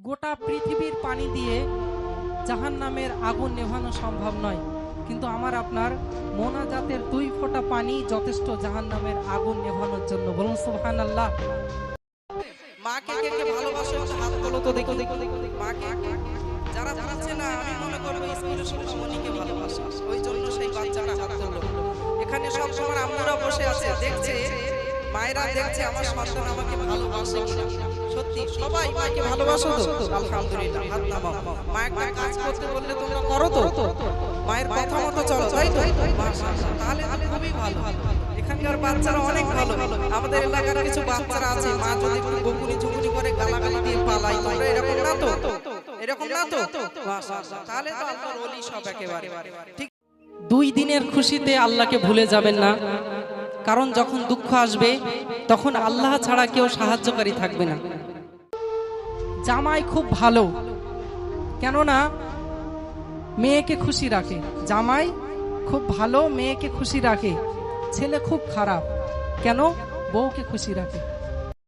গোটা পৃথিবীর পানি দিয়ে জাহান্নামের আগুন নেভানো সম্ভব নয়, কিন্তু আমার আপনার মোনাজাতের 2 ফোঁটা পানি যথেষ্ট জাহান্নামের আগুন নেভানোর জন্য। বলুন সুবহানাল্লাহ। মাকে কে কে ভালোবাসে হাত তোলো তো দেখি। মাকে যারা বলছে না, আমি মনে করব স্কুলের শিক্ষকমণিকে ভালোবাসে, ওই জন্য সেই বাচ্চারা হাত তোলো। এখানে সব সময় আম্মুরা বসে আছে, দেখছে, মায়েরা দেখছে আমার সন্তান আমাকে ভালোবাসে কিনা। সত্যি সবাই মাকে ভালোবাসো তো? আলহামদুলিল্লাহ, হাত নামাও। মা একটা কাজ করতে বললে তোমরা করো তো? মায়ের কথা মতো চলো, তাই তো? মাশাআল্লাহ, তাহলে খুবই ভালো। এখানকার বাচ্চারা অনেক ভালো। আমাদের এলাকার কিছু বাচ্চারা আছে, মা যদি একটু বকুনি ঝুকুনি করে গালাগালি দিয়ে পালায়, তোমরা এরকম না তো? এরকম না তো? মাশাআল্লাহ, তাহলে তো আল্লাহর ওলি সব একেবারে ঠিক। 2 দিনের খুশিতে আল্লাহকে ভুলে যাবেন না, কারণ যখন দুঃখ আসবে তখন আল্লাহ ছাড়া কেউ সাহায্যকারী থাকবে না। জামাই খুব ভালো, কেননা মেয়েকে খুশি রাখে। জামাই খুব ভালো, মেয়েকে খুশি রাখে। ছেলে খুব খারাপ, কেন? বউকে খুশি রাখে।